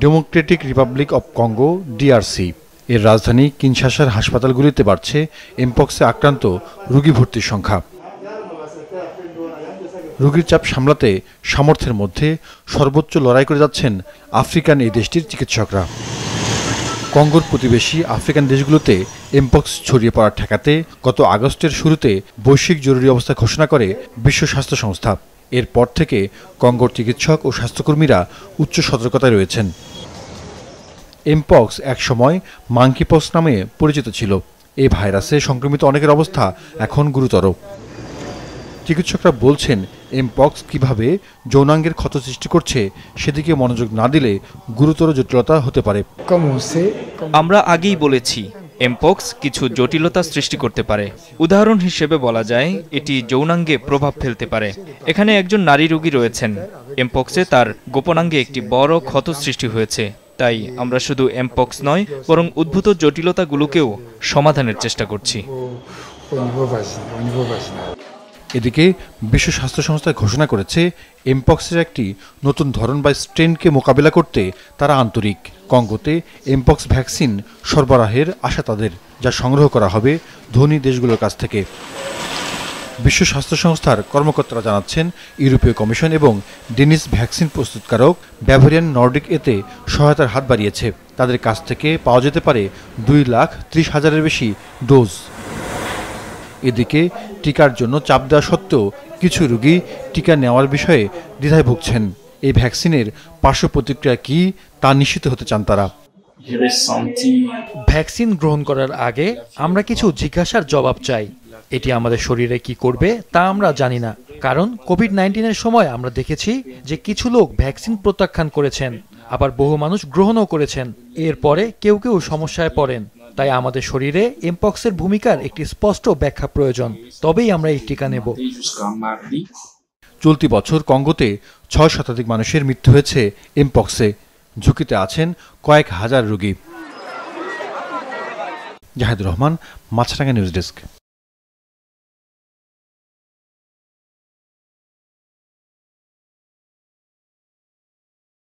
Democratic Republic of Congo DRC এর রাজধানী কিনশাসার হাসপাতালগুলিতে বাড়ছে এমপক্সে আক্রান্ত রোগী ভর্তির সংখ্যা। রোগীর চাপ সামলাতে সামর্থ্যের মধ্যে সর্বোচ্চ লড়াই করে যাচ্ছেন আফ্রিকান এই দেশটির চিকিৎসকরা। কঙ্গোর প্রতিবেশী আফ্রিকান দেশগুলোতে এমপক্স ছড়িয়ে পড়া ঠেকাতে গত আগস্টের শুরুতে বৈশ্বিক জরুরি অবস্থা ঘোষণা করে বিশ্ব স্বাস্থ্য সংস্থা। এরপর থেকে কঙ্গোর চিকিৎসক ও স্বাস্থ্যকর্মীরা উচ্চ সতর্কতায় রয়েছেন। এমপক্স একসময় মাঙ্কিপক্স নামে পরিচিত ছিল। এই ভাইরাসে সংক্রমিত অনেকের অবস্থা এখন গুরুতর। চিকিৎসকরা বলছেন, এমপক্স কিভাবে যৌনাঙ্গের ক্ষত সৃষ্টি করছে সেদিকে মনোযোগ না দিলে গুরুতর জটিলতা হতে পারে। আমরা আগেই বলেছি, এমপক্স কিছু জটিলতা সৃষ্টি করতে পারে। উদাহরণ হিসেবে বলা যায়, এটি যৌনাঙ্গে প্রভাব ফেলতে পারে। এখানে একজন নারী রোগী রয়েছেন, এমপক্সে তার গোপনাঙ্গে একটি বড় ক্ষত সৃষ্টি হয়েছে। তাই আমরা শুধু এমপক্স নয়, বরং উদ্ভূত জটিলতাগুলোকেও সমাধানের চেষ্টা করছি। এদিকে বিশ্ব স্বাস্থ্য সংস্থা ঘোষণা করেছে, এমপক্সের একটি নতুন ধরন বা স্ট্রেনকে মোকাবিলা করতে তারা আন্তরিক। কঙ্গোতে এমপক্স ভ্যাকসিন সরবরাহের আশা তাদের, যা সংগ্রহ করা হবে ধনী দেশগুলোর কাছ থেকে। বিশ্ব স্বাস্থ্য সংস্থার কর্মকর্তারা জানাচ্ছেন, ইউরোপীয় কমিশন এবং ডেনিস ভ্যাকসিন প্রস্তুতকারক ব্যাভারিয়ান নর্ডিক এতে সহায়তার হাত বাড়িয়েছে। তাদের কাছ থেকে পাওয়া যেতে পারে 2,30,000-এর বেশি ডোজ। এদিকে টিকার জন্য চাপ দেওয়া সত্ত্বেও কিছু রোগী টিকা নেওয়ার বিষয়ে দ্বিধায় ভুগছেন। এই ভ্যাকসিনের পার্শ্ব প্রতিক্রিয়া কী তা নিশ্চিত হতে চান তারা। ভ্যাকসিন গ্রহণ করার আগে আমরা কিছু জিজ্ঞাসার জবাব চাই। এটি আমাদের শরীরে কি করবে তা আমরা জানি না, কারণ কোভিড-19-এর সময় আমরা দেখেছি যে কিছু লোক ভ্যাকসিন প্রত্যাখ্যান করেছেন, আবার বহু মানুষ গ্রহণও করেছেন। এরপরে কেউ কেউ সমস্যায় পড়েন। তাই আমাদের শরীরে এমপক্সের ভূমিকার একটি স্পষ্ট ব্যাখ্যা প্রয়োজন, তবেই আমরা এই টিকা নেব। চলতি বছর কঙ্গোতে 6 শতাধিক মানুষের মৃত্যু হয়েছে এমপক্সে। ঝুঁকিতে আছেন কয়েক হাজার রোগী। জাহিদুর রহমান, মাছরাঙা নিউজ ডেস্ক।